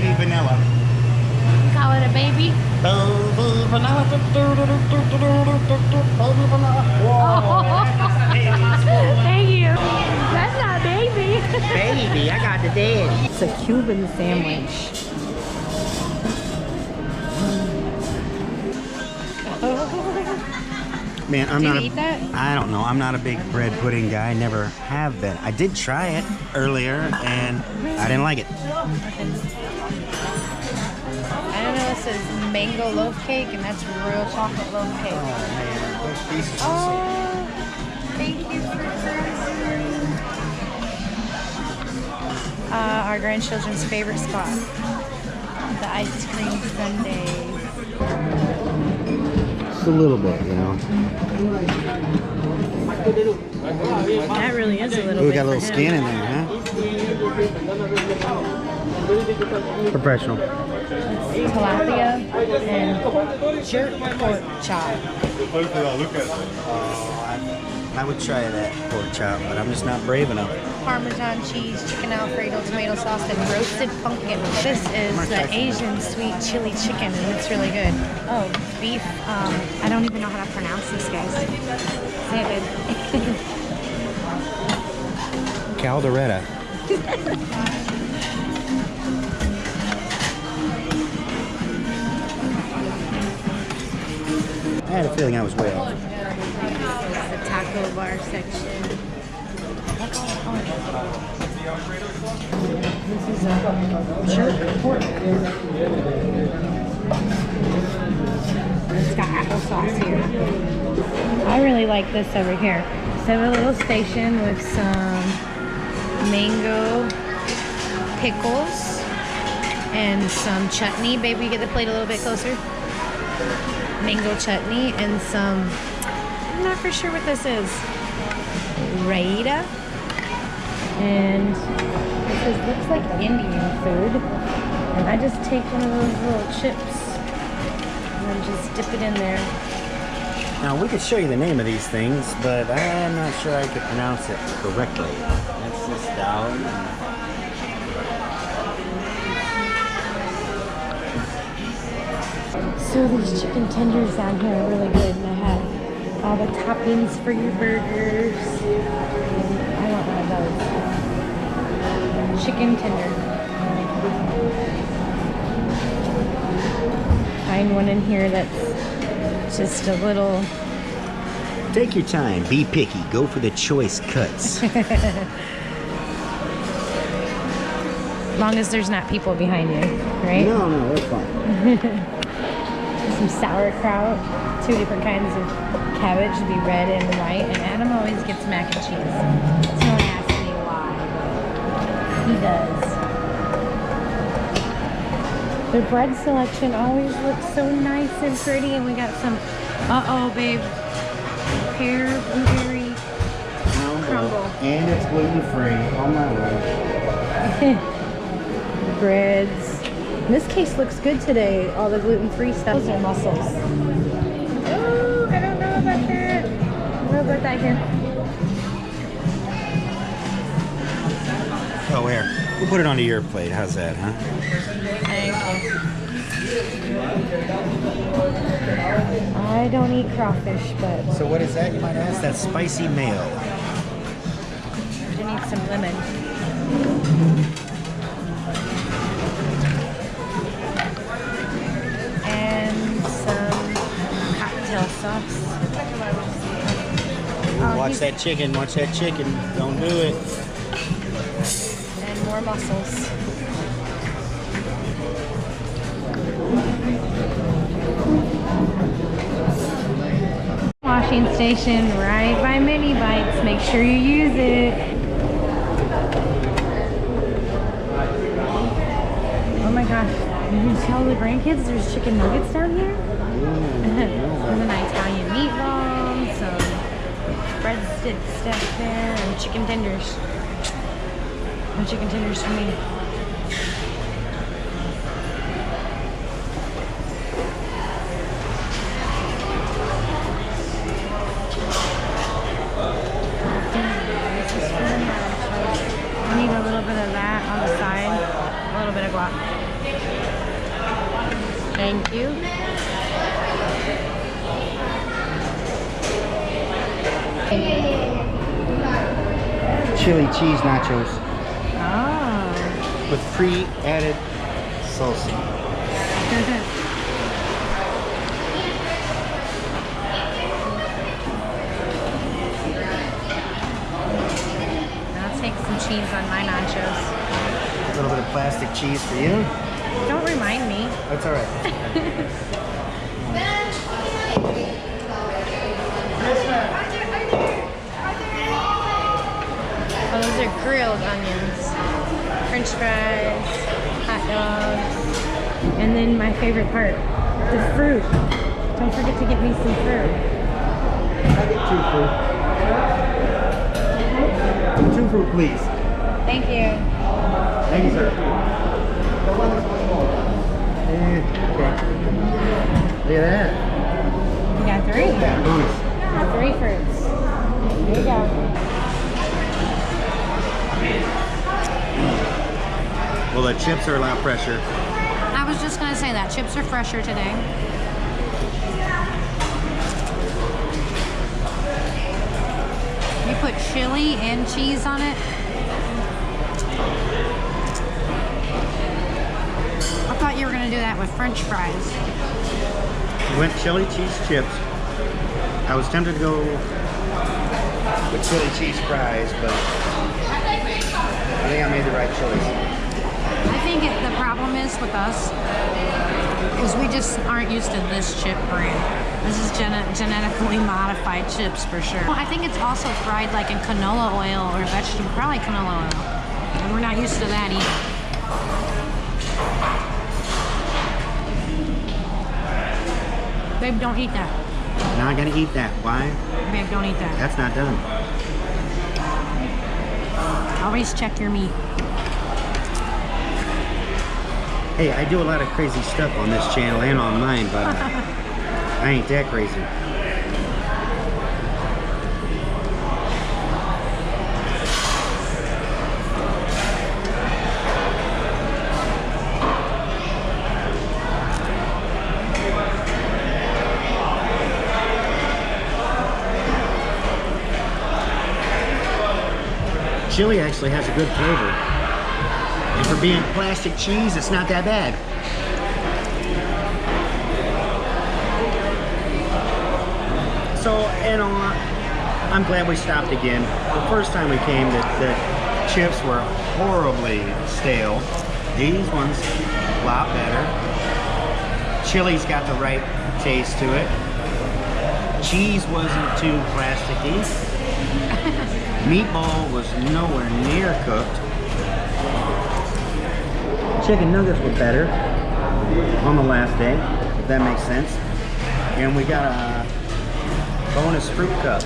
baby vanilla. Call it a baby. Baby vanilla. Baby vanilla. Thank you. That's not baby. Baby, I got the daddy. It's a Cuban sandwich. Man, I'm Do not you a, eat that? I don't know. I'm not a big bread pudding guy. I never have been. I did try it earlier and I didn't like it. I don't know. It says mango loaf cake, and that's real chocolate loaf cake. Oh man, those pieces Oh, thank you for our grandchildren's favorite spot, the ice cream sundae. just a little bit, you know. That really is a little Ooh, we bit. got a little for him. skin in there, huh? Professional. It's tilapia and jerk pork chop. I would try that pork chop, but I'm just not brave enough. Parmesan cheese, chicken Alfredo, tomato sauce, and roasted pumpkin. This is the Asian sweet chili chicken, and it's really good. Oh, beef. I don't even know how to pronounce this, guys. Say it good. Calderetta. I had a feeling I was way off. The taco bar section. This is a jerk pork. It's got applesauce here. I really like this over here. So I have a little station with some mango pickles and some chutney. Baby, get the plate a little bit closer. Mango chutney and some, I'm not for sure what this is, raita. And this looks like Indian food. And I just take one of those little chips and just dip it in there. Now, we could show you the name of these things, but I'm not sure I could pronounce it correctly. That's this down. So these chicken tenders down here are really good, and I have all the toppings for your burgers. I want one of those. Chicken tender. Find one in here that's just a little... Take your time, be picky, go for the choice cuts. As long as there's not people behind you, right? No, that's fine. Some sauerkraut, 2 different kinds of cabbage, to be red and white, and Adam always gets mac and cheese. Someone asked me why, but he does. The bread selection always looks so nice and pretty, and we got some, uh-oh, babe, pear blueberry crumble. And it's gluten-free, on my way. Breads. This case looks good today. All the gluten-free stuff. Those are mussels. Oh, I don't know about that. I don't know about that here. Oh, here. We'll put it onto your plate. How's that, huh? Thank you. I don't eat crawfish, but So what is that, you might ask? That's spicy mayo. I need some lemon. Sauce. Watch that chicken, watch that chicken. Don't do it. And more mussels. Washing station right by Mini Bites. Make sure you use it. Oh my gosh. Did you tell the grandkids there's chicken nuggets down here? There's an Italian meatball, some breadstick stuff there, and chicken tenders. No chicken tenders for me. This is for the nachos. I need a little bit of that on the side, a little bit of guac. Thank you. Chili cheese nachos Oh. with pre-added salsa. I'll take some cheese on my nachos. A little bit of plastic cheese for you. Don't remind me. That's all right. Oh, those are grilled onions. French fries, hot dogs, and then my favorite part, the fruit. Don't forget to get me some fruit. I'll get 2 fruit. 2 fruit, please. Thank you. Thank you, sir. Okay. Look at that. You got 3. Yeah, bonus. Yeah, 3 fruits. There you go. Well, the chips are a lot fresher. I was just gonna say that chips are fresher today. You put chili and cheese on it. I thought you were gonna do that with French fries. Went chili cheese chips. I was tempted to go with chili cheese fries, but I think I made the right choice. I think the problem is with us is we just aren't used to this chip brand. This is genetically modified chips for sure. Well, I think it's also fried like in canola oil or vegetable, probably canola oil. And we're not used to that either. Babe, don't eat that. Not gonna eat that. Why? Babe, don't eat that. That's not done. Always check your meat. Hey, I do a lot of crazy stuff on this channel and on mine, but I ain't that crazy. Chili actually has a good flavor. And for being plastic cheese, it's not that bad. So, you know, I'm glad we stopped again. The first time we came, the chips were horribly stale. These ones, a lot better. Chili's got the right taste to it. Cheese wasn't too plasticky. Meatball was nowhere near cooked. Chicken nuggets were better on the last day, if that makes sense. And we got a bonus fruit cup.